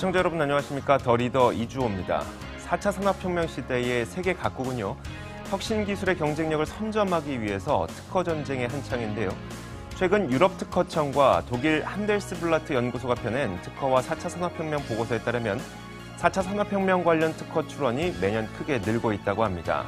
시청자 여러분 안녕하십니까. 더 리더 이주호입니다. 4차 산업혁명 시대의 세계 각국은요. 혁신 기술의 경쟁력을 선점하기 위해서 특허 전쟁의 한창인데요. 최근 유럽 특허청과 독일 한델스블라트 연구소가 펴낸 특허와 4차 산업혁명 보고서에 따르면 4차 산업혁명 관련 특허 출원이 매년 크게 늘고 있다고 합니다.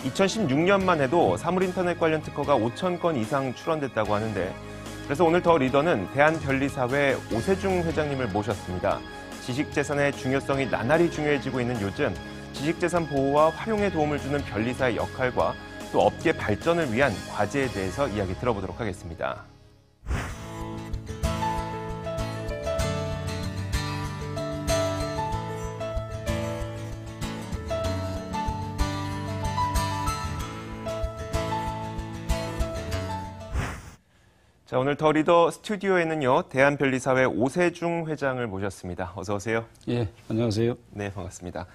2016년만 해도 사물인터넷 관련 특허가 5,000건 이상 출원됐다고 하는데 그래서 오늘 더 리더는 대한변리사회 오세중 회장님을 모셨습니다. 지식재산의 중요성이 나날이 중요해지고 있는 요즘 지식재산 보호와 활용에 도움을 주는 변리사의 역할과 또 업계 발전을 위한 과제에 대해서 이야기 들어보도록 하겠습니다. 자, 오늘 더 리더 스튜디오에는요, 대한변리사회 오세중 회장을 모셨습니다. 어서 오세요. 예, 안녕하세요. 네, 반갑습니다.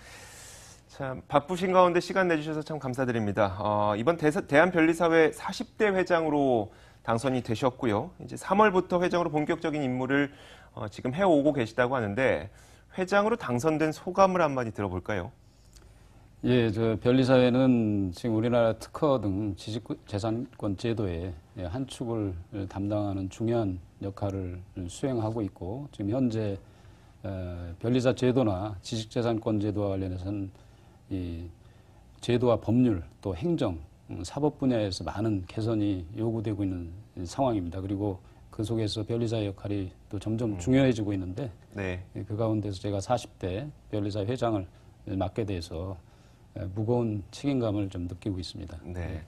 참 바쁘신 가운데 시간 내주셔서 참 감사드립니다. 이번 대한변리사회 40대 회장으로 당선이 되셨고요. 이제 3월부터 회장으로 본격적인 임무를 지금 해오고 계시다고 하는데 회장으로 당선된 소감을 한마디 들어볼까요? 예, 변리사회는 지금 우리나라 특허 등 지식재산권 제도의 한 축을 담당하는 중요한 역할을 수행하고 있고, 지금 현재 변리사 제도나 지식재산권 제도와 관련해서는 이 제도와 법률 또 행정, 사법 분야에서 많은 개선이 요구되고 있는 상황입니다. 그리고 그 속에서 변리사의 역할이 또 점점 중요해지고 있는데, 네. 그 가운데서 제가 40대 변리사 회장을 맡게 돼서 무거운 책임감을 좀 느끼고 있습니다. 네.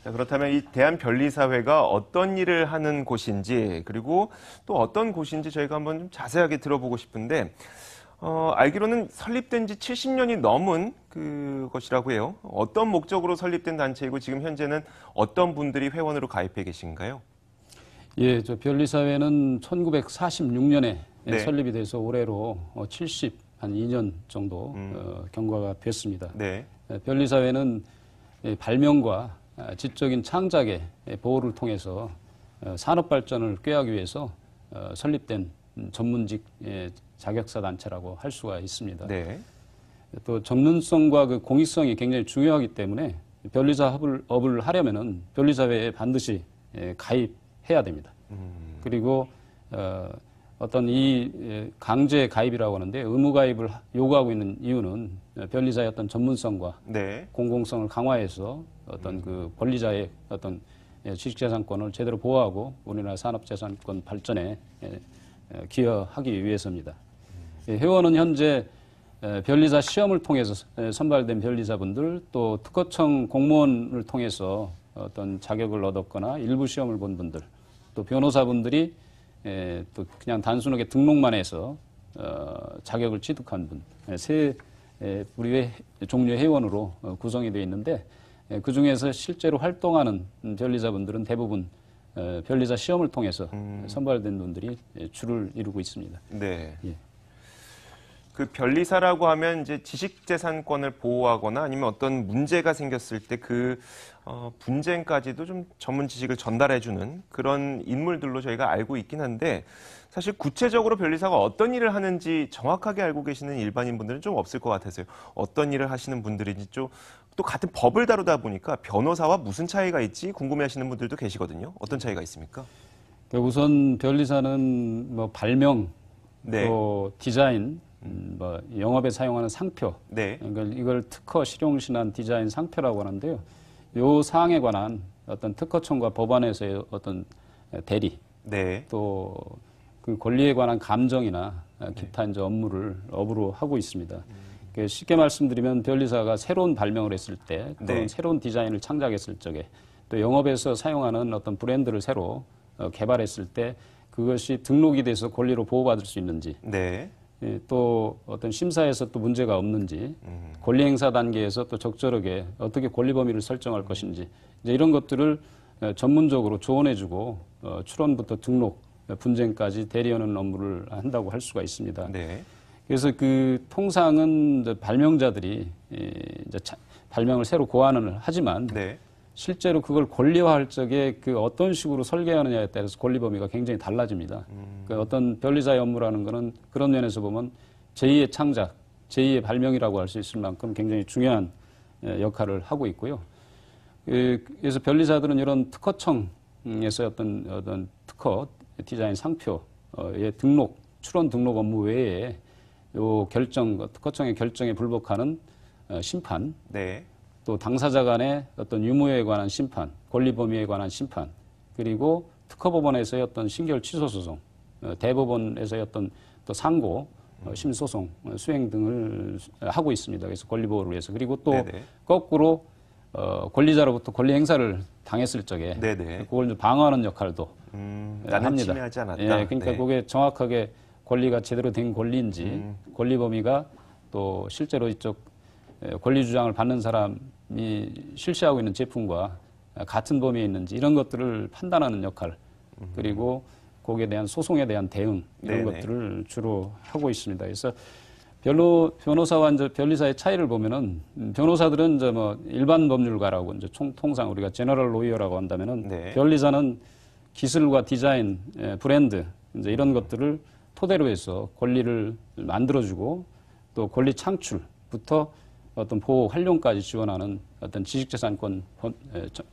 자, 그렇다면 이 대한변리사회가 어떤 일을 하는 곳인지 그리고 또 어떤 곳인지 저희가 한번 좀 자세하게 들어보고 싶은데 알기로는 설립된 지 70년이 넘은 그것이라고 해요. 어떤 목적으로 설립된 단체이고 지금 현재는 어떤 분들이 회원으로 가입해 계신가요? 예, 변리사회는 1946년에 네. 설립이 돼서 올해로 한 2년 정도 경과가 됐습니다. 네. 변리사회는 발명과 지적인 창작의 보호를 통해서 산업 발전을 꾀하기 위해서 설립된 전문직 자격사 단체라고 할 수가 있습니다. 네. 또 전문성과 그 공익성이 굉장히 중요하기 때문에 변리사업을 하려면은 변리사회에 반드시 가입해야 됩니다. 그리고 어떤 이 강제 가입이라고 하는데 의무 가입을 요구하고 있는 이유는 변리사의 어떤 전문성과 네. 공공성을 강화해서 어떤 그 권리자의 어떤 지식재산권을 제대로 보호하고 우리나라 산업재산권 발전에 기여하기 위해서입니다. 회원은 현재 변리사 시험을 통해서 선발된 변리사분들 또 특허청 공무원을 통해서 어떤 자격을 얻었거나 일부 시험을 본 분들 또 변호사분들이 또 그냥 단순하게 등록만 해서 자격을 취득한 분, 세 우리의 종류의 회원으로 구성이 되어 있는데 그 중에서 실제로 활동하는 변리사분들은 대부분 변리사 시험을 통해서 선발된 분들이 주를 이루고 있습니다. 네. 예. 그 변리사라고 하면 이제 지식재산권을 보호하거나 아니면 어떤 문제가 생겼을 때 그 분쟁까지도 좀 전문 지식을 전달해주는 그런 인물들로 저희가 알고 있긴 한데 사실 구체적으로 변리사가 어떤 일을 하는지 정확하게 알고 계시는 일반인 분들은 좀 없을 것 같아서요. 어떤 일을 하시는 분들인지 또 같은 법을 다루다 보니까 변호사와 무슨 차이가 있지 궁금해하시는 분들도 계시거든요. 어떤 차이가 있습니까? 우선 변리사는 뭐 발명, 네. 또 디자인, 뭐 영업에 사용하는 상표, 네. 그러니까 이걸 특허 실용신안 디자인 상표라고 하는데요. 요 사항에 관한 어떤 특허청과 법원에서의 어떤 대리, 네. 또 그 권리에 관한 감정이나 기타 이제 업으로 하고 있습니다. 쉽게 말씀드리면 변리사가 새로운 발명을 했을 때 또는 네. 새로운 디자인을 창작했을 적에 또 영업에서 사용하는 어떤 브랜드를 새로 개발했을 때 그것이 등록이 돼서 권리로 보호받을 수 있는지 네. 또 어떤 심사에서 또 문제가 없는지 권리 행사 단계에서 또 적절하게 어떻게 권리 범위를 설정할 것인지 이제 이런 것들을 전문적으로 조언해주고 출원부터 등록 분쟁까지 대리하는 업무를 한다고 할 수가 있습니다. 네. 그래서 그 통상은 발명자들이 이제 발명을 새로 고안을 하지만 네. 실제로 그걸 권리화할 적에 그 어떤 식으로 설계하느냐에 따라서 권리 범위가 굉장히 달라집니다. 그 어떤 변리사의 업무라는 거는 그런 면에서 보면 제2의 창작, 제2의 발명이라고 할 수 있을 만큼 굉장히 중요한 역할을 하고 있고요. 그래서 변리사들은 이런 특허청에서 어떤 특허, 디자인 상표의 등록, 출원 등록 업무 외에 요 특허청의 결정에 불복하는 심판, 네. 또 당사자 간의 어떤 유무에 관한 심판, 권리 범위에 관한 심판, 그리고 특허법원에서의 어떤 신결 취소 소송, 대법원에서의 어떤 또 상고, 심소송, 수행 등을 하고 있습니다. 그래서 권리 보호를 위해서. 그리고 또 네네. 거꾸로 권리자로부터 권리 행사를 당했을 적에 네네. 그걸 좀 방어하는 역할도 나는 합니다. 침해하지 않았다. 예, 그러니까 네. 그게 정확하게 권리가 제대로 된 권리인지 권리 범위가 또 실제로 이쪽 권리 주장을 받는 사람이 실시하고 있는 제품과 같은 범위에 있는지 이런 것들을 판단하는 역할 그리고 거기에 대한 소송에 대한 대응 이런 네네. 것들을 주로 하고 있습니다. 그래서 변호사와 이제 변리사의 차이를 보면은 변호사들은 이제 뭐 일반 법률가라고 이제 통상 우리가 제너럴 로이어라고 한다면은 네. 변리사는 기술과 디자인, 브랜드 이제 이런 것들을 토대로 해서 권리를 만들어주고 또 권리 창출부터 어떤 보호 활용까지 지원하는 어떤 지식재산권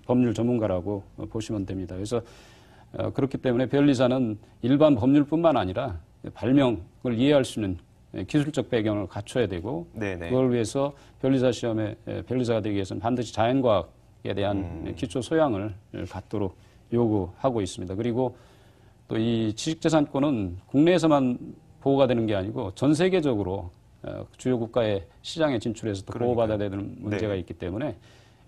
법률 전문가라고 보시면 됩니다. 그래서 그렇기 때문에 변리사는 일반 법률뿐만 아니라 발명을 이해할 수 있는 기술적 배경을 갖춰야 되고 네네. 그걸 위해서 변리사 시험에 변리사가 되기 위해서는 반드시 자연과학에 대한 기초 소양을 갖도록 요구하고 있습니다. 그리고 또 이 지식재산권은 국내에서만 보호가 되는 게 아니고 전 세계적으로 주요 국가의 시장에 진출해서 또 보호받아야 되는 문제가 네. 있기 때문에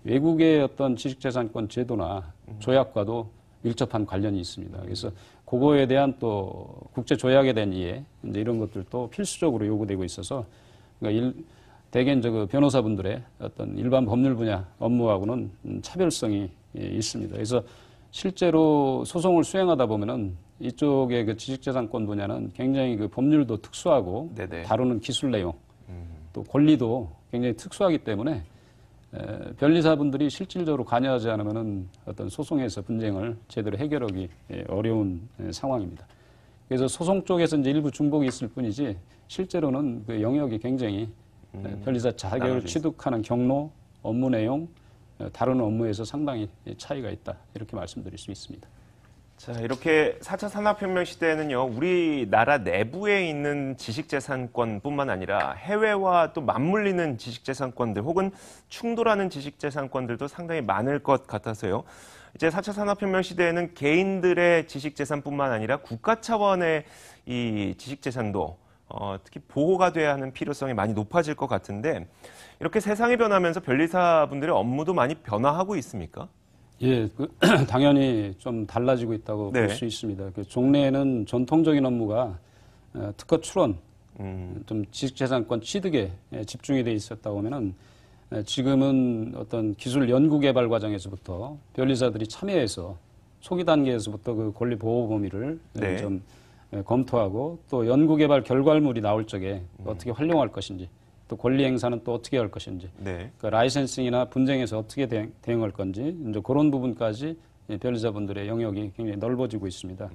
외국의 어떤 지식재산권 제도나 조약과도 밀접한 관련이 있습니다. 그래서 그거에 대한 또 국제 조약에 대한 이해, 이제 이런 것들도 필수적으로 요구되고 있어서 그러니까 대개 이제 그 변호사분들의 어떤 일반 법률 분야 업무하고는 차별성이 있습니다. 그래서 실제로 소송을 수행하다 보면은 이쪽의 그 지식재산권 분야는 굉장히 그 법률도 특수하고 네네. 다루는 기술 내용, 또 권리도 굉장히 특수하기 때문에 변리사분들이 실질적으로 관여하지 않으면은 어떤 소송에서 분쟁을 제대로 해결하기 어려운 상황입니다. 그래서 소송 쪽에서 이제 일부 중복이 있을 뿐이지 실제로는 그 영역이 굉장히 변리사 자격을 취득하는 경로, 업무 내용, 다루는 업무에서 상당히 차이가 있다 이렇게 말씀드릴 수 있습니다. 자, 이렇게 4차 산업혁명 시대에는요, 우리나라 내부에 있는 지식재산권뿐만 아니라 해외와 또 맞물리는 지식재산권들 혹은 충돌하는 지식재산권들도 상당히 많을 것 같아서요. 이제 4차 산업혁명 시대에는 개인들의 지식재산뿐만 아니라 국가 차원의 이 지식재산도 특히 보호가 돼야 하는 필요성이 많이 높아질 것 같은데 이렇게 세상이 변하면서 변리사분들의 업무도 많이 변화하고 있습니까? 예, 당연히 좀 달라지고 있다고 네. 볼 수 있습니다. 종래에는 전통적인 업무가 특허 출원, 좀 지식재산권 취득에 집중이 돼 있었다고 하면은 지금은 어떤 기술 연구 개발 과정에서부터 변리사들이 참여해서 초기 단계에서부터 그 권리 보호 범위를 네. 좀 검토하고 또 연구 개발 결과물이 나올 적에 어떻게 활용할 것인지 또 권리 행사는 또 어떻게 할 것인지, 네. 그 라이센싱이나 분쟁에서 어떻게 대응할 건지, 이제 그런 부분까지 변리사분들의 영역이 굉장히 넓어지고 있습니다.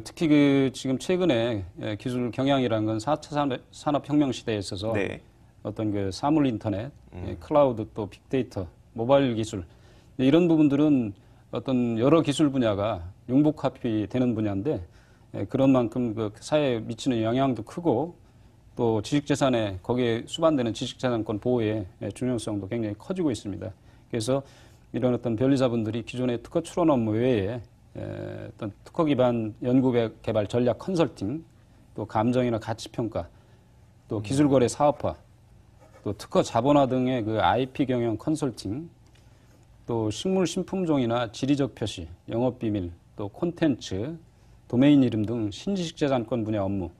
특히 그 지금 최근에 기술 경향이라는 건 4차 산업혁명 시대에 있어서 네. 어떤 그 사물 인터넷, 클라우드 또 빅데이터, 모바일 기술 이런 부분들은 어떤 여러 기술 분야가 융복합이 되는 분야인데 그런 만큼 그 사회에 미치는 영향도 크고. 또 지식재산에 거기에 수반되는 지식재산권 보호의 중요성도 굉장히 커지고 있습니다. 그래서 이런 어떤 변리사분들이 기존의 특허 출원 업무 외에 어떤 특허 기반 연구 개발 전략 컨설팅, 또 감정이나 가치 평가, 또 기술 거래 사업화, 또 특허 자본화 등의 그 IP 경영 컨설팅, 또 식물 신품종이나 지리적 표시, 영업 비밀, 또 콘텐츠, 도메인 이름 등 신지식재산권 분야 업무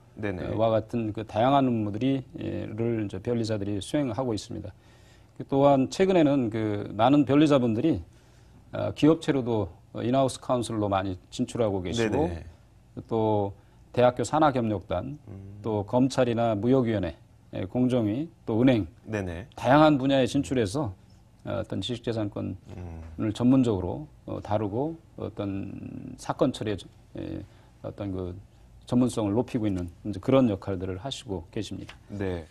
와 같은 그 다양한 업무들을 이제 변리사들이 수행하고 있습니다. 또한 최근에는 그 많은 변리사분들이 기업체로도 인하우스 카운슬로 많이 진출하고 계시고 네네. 또 대학교 산하협력단, 또 검찰이나 무역위원회, 공정위, 또 은행 네네. 다양한 분야에 진출해서 어떤 지식재산권을 전문적으로 다루고 어떤 사건 처리에 어떤 그 전문성을 높이고 있는 이제 그런 역할들을 하시고 계십니다. 네.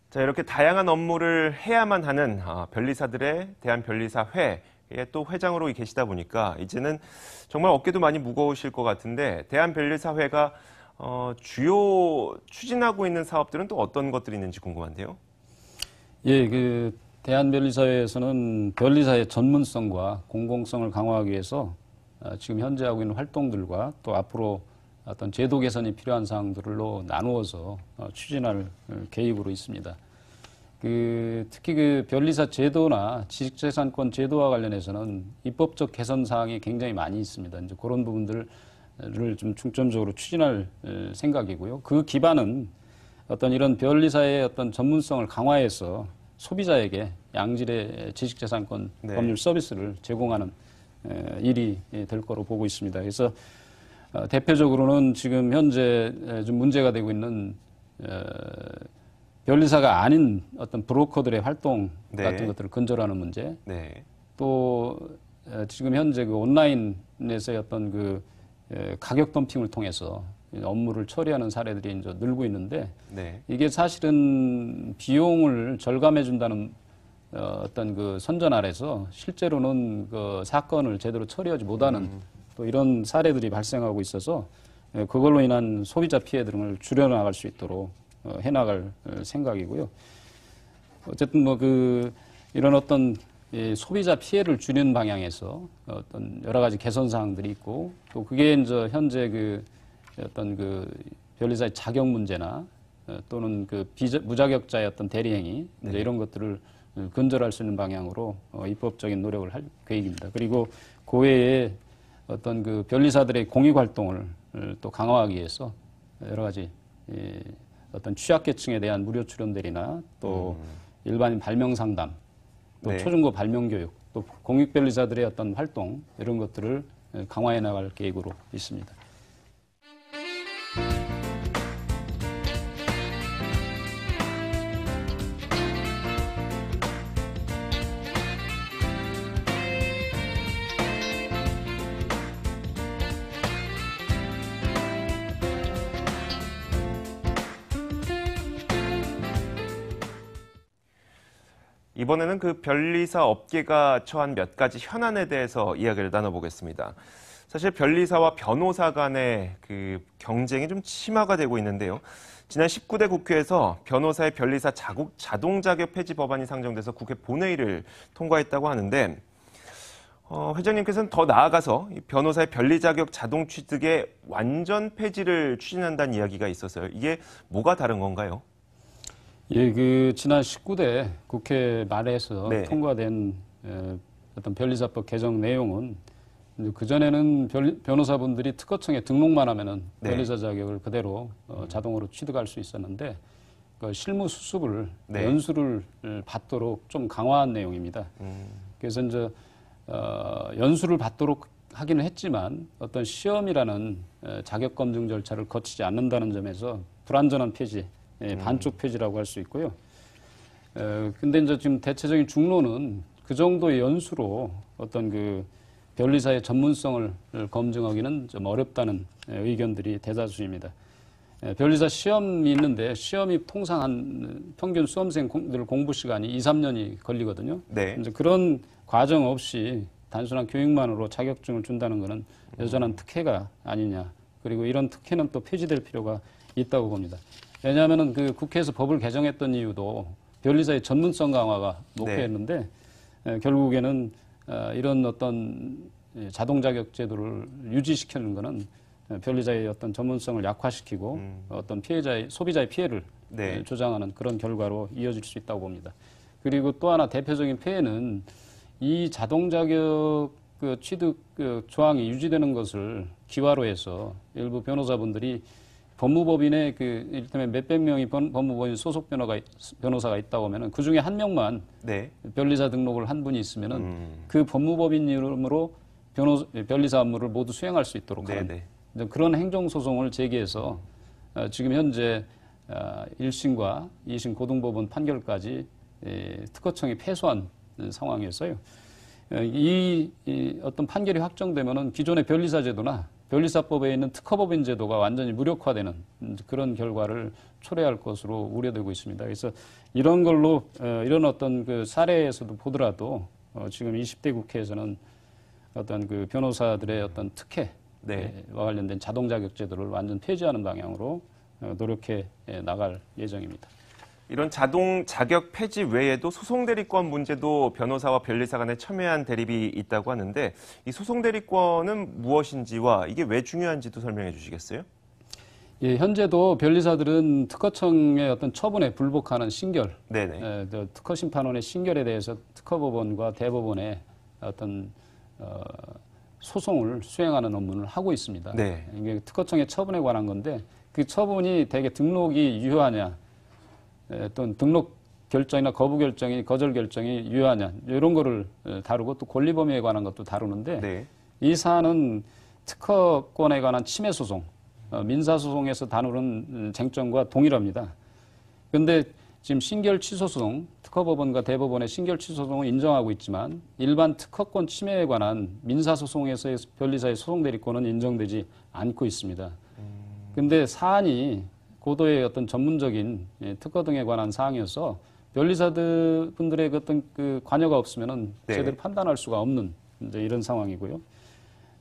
자, 이렇게 다양한 업무를 해야만 하는 변리사들의 대한변리사회에 또 회장으로 계시다 보니까 이제는 정말 어깨도 많이 무거우실 것 같은데 대한변리사회가 주요 추진하고 있는 사업들은 또 어떤 것들이 있는지 궁금한데요. 예, 그 대한변리사회에서는 변리사의 전문성과 공공성을 강화하기 위해서 지금 현재 하고 있는 활동들과 또 앞으로 어떤 제도 개선이 필요한 사항들로 나누어서 추진할 계획으로 있습니다. 특히 그 변리사 제도나 지식재산권 제도와 관련해서는 입법적 개선 사항이 굉장히 많이 있습니다. 이제 그런 부분들을 좀 중점적으로 추진할 생각이고요. 그 기반은 어떤 이런 변리사의 어떤 전문성을 강화해서 소비자에게 양질의 지식재산권 법률 서비스를 제공하는 일이 될 거로 보고 있습니다. 그래서 대표적으로는 지금 현재 좀 문제가 되고 있는 변리사가 아닌 어떤 브로커들의 활동 같은 것들을 근절하는 문제. 또 지금 현재 그 온라인에서의 어떤 그 가격 덤핑을 통해서 업무를 처리하는 사례들이 이제 늘고 있는데 이게 사실은 비용을 절감해 준다는 어떤 그 선전 아래서 실제로는 그 사건을 제대로 처리하지 못하는 또 이런 사례들이 발생하고 있어서 그걸로 인한 소비자 피해 등을 줄여나갈 수 있도록 해나갈 생각이고요. 어쨌든 뭐 이런 어떤 소비자 피해를 줄이는 방향에서 어떤 여러 가지 개선 사항들이 있고 또 그게 이제 현재 어떤 변리사의 자격 문제나 또는 무자격자의 어떤 대리행위 이제 이런 것들을 근절할 수 있는 방향으로 입법적인 노력을 할 계획입니다. 그리고 그 외에 어떤 변리사들의 공익 활동을 또 강화하기 위해서 여러 가지 어떤 취약계층에 대한 무료 출연 대리나 또 일반인 발명 상담, 또 초중고 발명 교육, 또 공익 변리사들의 어떤 활동 이런 것들을 강화해 나갈 계획으로 있습니다. 이번에는 변리사 업계가 처한 몇 가지 현안에 대해서 이야기를 나눠보겠습니다. 사실 변리사와 변호사 간의 경쟁이 좀 심화가 되고 있는데요. 지난 19대 국회에서 변호사의 변리사 자동 자격 폐지 법안이 상정돼서 국회 본회의를 통과했다고 하는데 회장님께서는 더 나아가서 변호사의 변리 자격 자동 취득의 완전 폐지를 추진한다는 이야기가 있어서요. 이게 뭐가 다른 건가요? 예, 지난 19대 국회 말에서 통과된 어떤 변리사법 개정 내용은 그전에는 변호사분들이 특허청에 등록만 하면은 변리사 자격을 그대로 자동으로 취득할 수 있었는데 실무 수습을 연수를 받도록 좀 강화한 내용입니다. 그래서 이제 연수를 받도록 하기는 했지만 어떤 시험이라는 자격 검증 절차를 거치지 않는다는 점에서 불완전한 폐지, 반쪽 폐지라고 할 수 있고요. 근데 이제 지금 대체적인 중론은 그 정도의 연수로 어떤 변리사의 전문성을 검증하기는 좀 어렵다는 의견들이 대다수입니다. 변리사 시험이 있는데 시험이 통상 평균 수험생들 공부 시간이 2, 3년이 걸리거든요. 이제 그런 과정 없이 단순한 교육만으로 자격증을 준다는 것은 여전한 특혜가 아니냐. 그리고 이런 특혜는 또 폐지될 필요가 있다고 봅니다. 왜냐하면은 국회에서 법을 개정했던 이유도 변리사의 전문성 강화가 목표였는데 결국에는 이런 어떤 자동 자격 제도를 유지시키는 것은 변리사의 어떤 전문성을 약화시키고 어떤 소비자의 피해를 조장하는 그런 결과로 이어질 수 있다고 봅니다. 그리고 또 하나 대표적인 폐해는 이 자동 자격 취득 조항이 유지되는 것을 기화로 해서 일부 변호사분들이 법무법인에 이를테면 몇백 명의 법무법인 소속 변호사가 있다고 하면은 그 중에 한 명만 변리사 등록을 한 분이 있으면은 그 법무법인 이름으로 변리사 업무를 모두 수행할 수 있도록 하는 그런 행정소송을 제기해서 지금 현재 1심과 2심 고등법원 판결까지 특허청이 패소한 상황이었어요. 이 어떤 판결이 확정되면은 기존의 변리사 제도나 변리사법에 있는 특허법인 제도가 완전히 무력화되는 그런 결과를 초래할 것으로 우려되고 있습니다. 그래서 이런 걸로 이런 어떤 그 사례에서도 보더라도 지금 20대 국회에서는 어떤 그 변호사들의 어떤 특혜와 관련된 자동 자격 제도를 완전 폐지하는 방향으로 노력해 나갈 예정입니다. 이런 자동 자격 폐지 외에도 소송 대리권 문제도 변호사와 변리사 간의 첨예한 대립이 있다고 하는데 이 소송 대리권은 무엇인지와 이게 왜 중요한지도 설명해 주시겠어요? 예, 현재도 변리사들은 특허청의 어떤 처분에 불복하는 신결, 특허심판원의 신결에 대해서 특허법원과 대법원의 어떤 소송을 수행하는 업무를 하고 있습니다. 네. 이게 특허청의 처분에 관한 건데 그 처분이 대개 등록이 유효하냐, 또는 등록 결정이나 거부 결정이 거절 결정이 유효하냐 이런 거를 다루고 또 권리 범위에 관한 것도 다루는데 이 사안은 특허권에 관한 침해 소송, 민사 소송에서 다루는 쟁점과 동일합니다. 그런데 지금 신결 취소 소송, 특허법원과 대법원의 신결 취소 소송을 인정하고 있지만 일반 특허권 침해에 관한 민사 소송에서의 변리사의 소송 대리권은 인정되지 않고 있습니다. 그런데 사안이 고도의 어떤 전문적인 특허 등에 관한 사항이어서 변리사들 분들의 어떤 그 관여가 없으면은 제대로 판단할 수가 없는 이제 이런 상황이고요.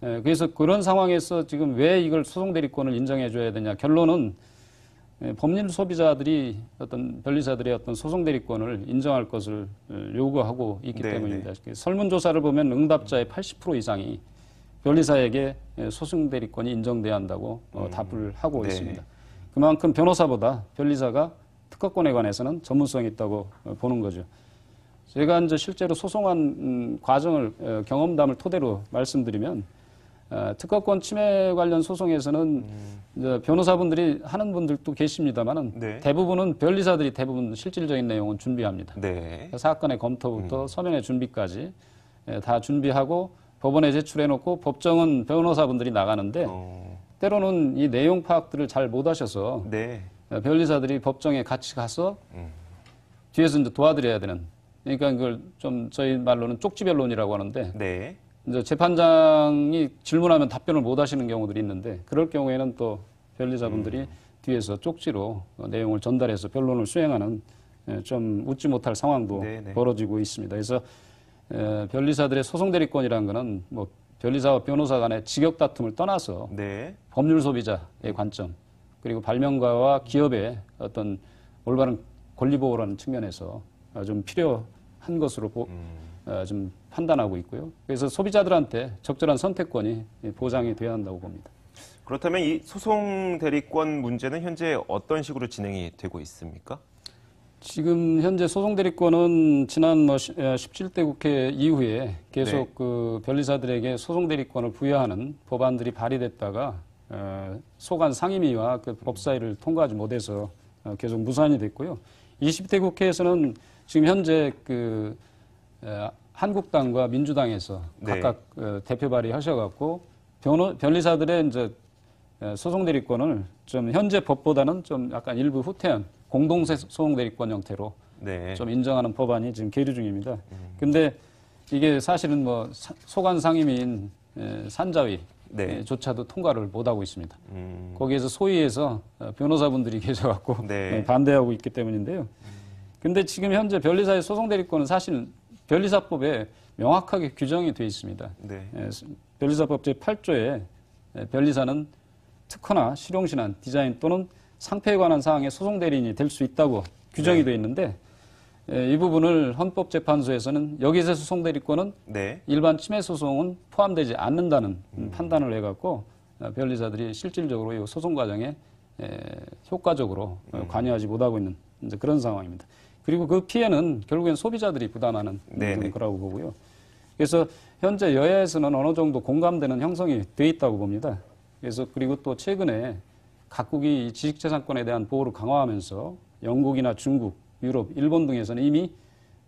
그래서 그런 상황에서 지금 왜 이걸 소송 대리권을 인정해 줘야 되냐? 결론은 법률 소비자들이 어떤 변리사들의 어떤 소송 대리권을 인정할 것을 요구하고 있기 때문입니다. 설문조사를 보면 응답자의 80% 이상이 변리사에게 소송 대리권이 인정돼야 한다고 답을 하고 있습니다. 그만큼 변호사보다 변리사가 특허권에 관해서는 전문성이 있다고 보는 거죠. 제가 이제 실제로 소송한 과정을 경험담을 토대로 말씀드리면 특허권 침해 관련 소송에서는 이제 변호사분들이 하는 분들도 계십니다만은 대부분은 변리사들이 대부분 실질적인 내용은 준비합니다. 사건의 검토부터 서면의 준비까지 다 준비하고 법원에 제출해놓고 법정은 변호사분들이 나가는데 때로는 이 내용 파악들을 잘 못하셔서 변리사들이 법정에 같이 가서 뒤에서 이제 도와드려야 되는, 그러니까 그걸 좀 저희 말로는 쪽지변론이라고 하는데 이제 재판장이 질문하면 답변을 못 하시는 경우들이 있는데 그럴 경우에는 또 변리사분들이 뒤에서 쪽지로 내용을 전달해서 변론을 수행하는 좀 웃지 못할 상황도 벌어지고 있습니다. 그래서 변리사들의 소송 대리권이라는 거는 뭐 변리사와 변호사 간의 직역 다툼을 떠나서 법률 소비자의 관점 그리고 발명가와 기업의 어떤 올바른 권리 보호라는 측면에서 좀 필요한 것으로 좀 판단하고 있고요. 그래서 소비자들한테 적절한 선택권이 보장이 돼야 한다고 봅니다. 그렇다면 이 소송 대리권 문제는 현재 어떤 식으로 진행이 되고 있습니까? 지금 현재 소송 대리권은 지난 17대 국회 이후에 계속 그 변리사들에게 소송 대리권을 부여하는 법안들이 발의됐다가 소관 상임위와 그 법사위를 통과하지 못해서 계속 무산이 됐고요. 20대 국회에서는 지금 현재 그 한국당과 민주당에서 각각 대표 발의하셔갖고 변리사들의 이제 소송 대리권을 좀 현재 법보다는 좀 약간 일부 후퇴한 공동 소송 대리권 형태로 좀 인정하는 법안이 지금 계류 중입니다. 근데 이게 사실은 뭐 소관 상임위인 산자위 조차도 통과를 못하고 있습니다. 거기에서 소위에서 변호사분들이 계셔갖고 반대하고 있기 때문인데요. 근데 지금 현재 변리사의 소송 대리권은 사실 변리사법에 명확하게 규정이 되어 있습니다. 변리사법 제8조에 변리사는 특허나 실용신안, 디자인 또는 상표에 관한 사항의 소송 대리인이 될 수 있다고 규정이 되어 있는데 이 부분을 헌법재판소에서는 여기서 소송 대리권은 일반 침해 소송은 포함되지 않는다는 판단을 해갖고 변리사들이 실질적으로 이 소송 과정에 효과적으로 관여하지 못하고 있는 이제 그런 상황입니다. 그리고 그 피해는 결국엔 소비자들이 부담하는 거라고 보고요. 그래서 현재 여야에서는 어느 정도 공감되는 형성이 돼 있다고 봅니다. 그래서 그리고 또 최근에 각국이 지식재산권에 대한 보호를 강화하면서 영국이나 중국, 유럽, 일본 등에서는 이미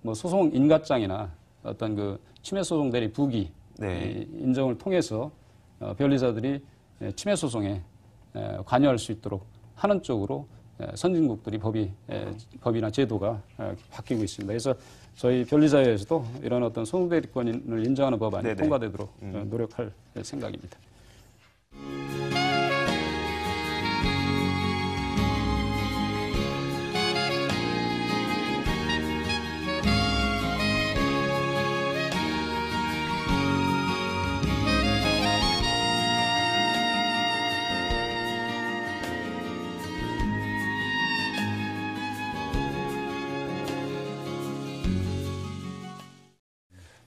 뭐 소송 인가장이나 어떤 그 침해 소송 대리 부기 인정을 통해서 변리사들이 침해 소송에 관여할 수 있도록 하는 쪽으로 선진국들이 법이나 제도가 바뀌고 있습니다. 그래서 저희 변리사회에서도 이런 어떤 소송대리권을 인정하는 법안이 네네. 통과되도록 노력할 생각입니다.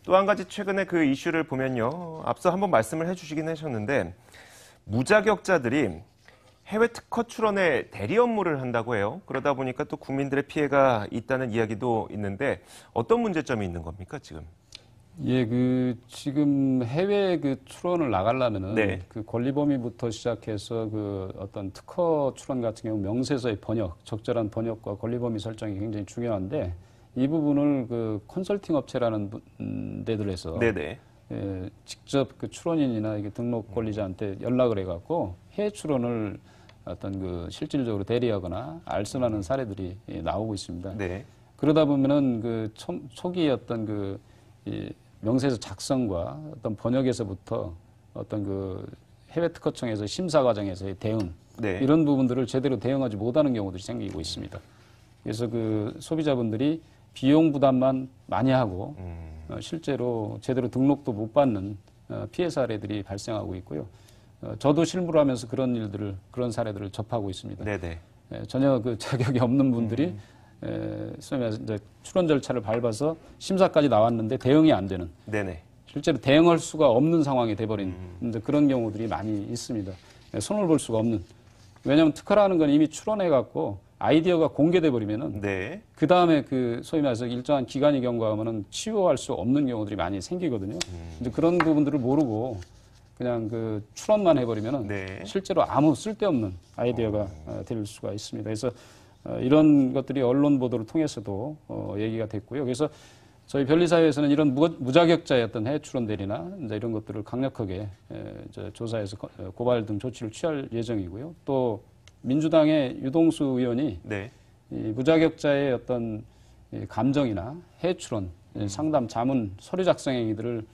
또 한 가지 최근에 그 이슈를 보면요. 앞서 한번 말씀을 해주시긴 하셨는데 무자격자들이 해외 특허 출원에 대리 업무를 한다고 해요. 그러다 보니까 또 국민들의 피해가 있다는 이야기도 있는데 어떤 문제점이 있는 겁니까, 지금? 예, 지금 해외 출원을 나가려면은 네. 권리 범위부터 시작해서 어떤 특허 출원 같은 경우 명세서의 번역, 적절한 번역과 권리 범위 설정이 굉장히 중요한데 이 부분을 컨설팅 업체라는 데들에서 네네. 직접 출원인이나 등록 권리자한테 연락을 해갖고 해외 출원을 어떤 실질적으로 대리하거나 알선하는 사례들이 나오고 있습니다. 네. 그러다 보면은 초기 어떤 이 명세서 작성과 어떤 번역에서부터 어떤 해외 특허청에서 심사 과정에서의 대응 네. 이런 부분들을 제대로 대응하지 못하는 경우들이 생기고 있습니다. 그래서 소비자분들이 비용 부담만 많이 하고 실제로 제대로 등록도 못 받는 피해 사례들이 발생하고 있고요. 저도 실무를 하면서 그런 사례들을 접하고 있습니다. 네네. 전혀 자격이 없는 분들이 소위 말해서 이제 출원 절차를 밟아서 심사까지 나왔는데 대응이 안 되는. 네네. 실제로 대응할 수가 없는 상황이 돼버린 그런 경우들이 많이 있습니다. 손을 볼 수가 없는. 왜냐하면 특허라는 건 이미 출원해갖고 아이디어가 공개돼 버리면은 네. 그 다음에 소위 말해서 일정한 기간이 경과하면은 치유할 수 없는 경우들이 많이 생기거든요. 이제 그런 부분들을 모르고 그냥 출원만 해버리면은 네. 실제로 아무 쓸데없는 아이디어가 될 수가 있습니다. 그래서 이런 것들이 언론 보도를 통해서도 얘기가 됐고요. 그래서 저희 변리사회에서는 이런 무자격자의 어떤 해외 출원 대리나 이제 이런 것들을 강력하게 이제 조사해서 고발 등 조치를 취할 예정이고요. 또 민주당의 유동수 의원이 네. 이 무자격자의 어떤 감정이나 해외 출원, 상담, 자문, 서류 작성 행위들을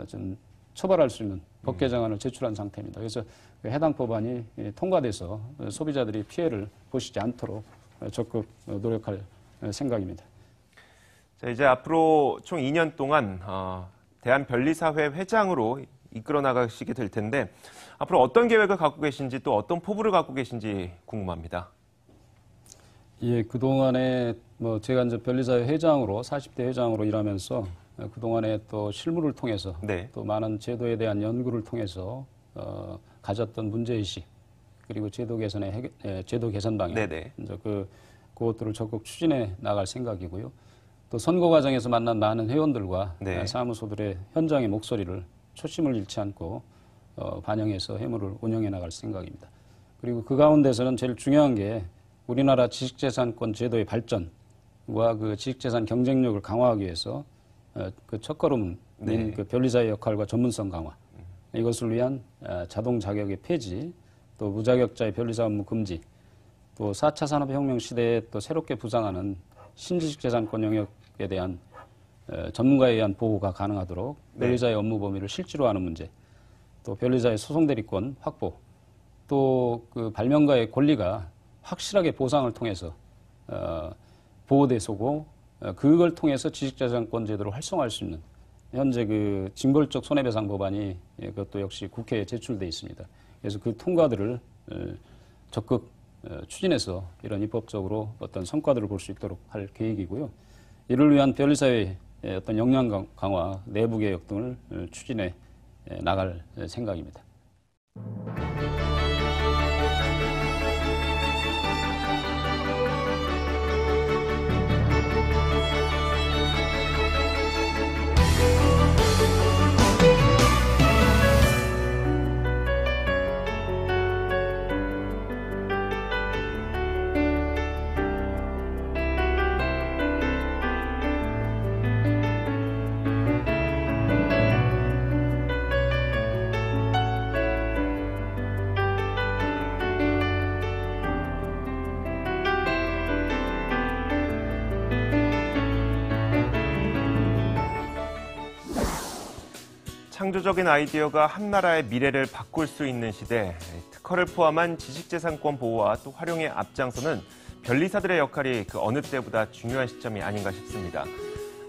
좀 처벌할 수 있는 법 개정안을 제출한 상태입니다. 그래서 해당 법안이 통과돼서 소비자들이 피해를 보시지 않도록 적극 노력할 생각입니다. 자, 이제 앞으로 총 2년 동안 대한변리사회 회장으로 이끌어 나가시게 될 텐데 앞으로 어떤 계획을 갖고 계신지 또 어떤 포부를 갖고 계신지 궁금합니다. 예, 그동안에 제가 이제 변리사회 회장으로 40대 회장으로 일하면서 그동안에 또 실무를 통해서 네. 또 많은 제도에 대한 연구를 통해서 가졌던 문제의식 그리고 제도 개선 방향 네네. 이제 그것들을 적극 추진해 나갈 생각이고요. 또 선거 과정에서 만난 많은 회원들과 네. 사무소들의 현장의 목소리를 초심을 잃지 않고 반영해서 해무를 운영해 나갈 생각입니다. 그리고 그 가운데서는 제일 중요한 게 우리나라 지식재산권 제도의 발전과 지식재산 경쟁력을 강화하기 위해서 첫걸음인 네. 변리사의 역할과 전문성 강화 이것을 위한 자동 자격의 폐지 또 무자격자의 변리사 업무 금지 또 4차 산업혁명 시대에 또 새롭게 부상하는 신지식재산권 영역에 대한 전문가에 의한 보호가 가능하도록 변리사의 업무 범위를 실제로 하는 문제 또 변리사의 소송대리권 확보 또 발명가의 권리가 확실하게 보상을 통해서 보호되고 그걸 통해서 지식재산권 제도를 활성화할 수 있는 현재 징벌적 손해배상 법안이 그것도 역시 국회에 제출돼 있습니다. 그래서 그 통과들을 적극 추진해서 이런 입법적으로 어떤 성과들을 볼 수 있도록 할 계획이고요. 이를 위한 변리사회의 어떤 역량 강화, 내부 개혁 등을 추진해 나갈 생각입니다. 창조적인 아이디어가 한 나라의 미래를 바꿀 수 있는 시대, 특허를 포함한 지식재산권 보호와 또 활용에 앞장서는 변리사들의 역할이 그 어느 때보다 중요한 시점이 아닌가 싶습니다.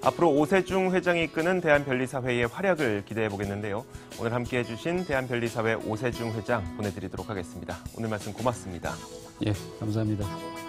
앞으로 오세중 회장이 이끄는 대한변리사회의 활약을 기대해 보겠는데요. 오늘 함께해 주신 대한변리사회 오세중 회장 보내드리도록 하겠습니다. 오늘 말씀 고맙습니다. 예, 감사합니다.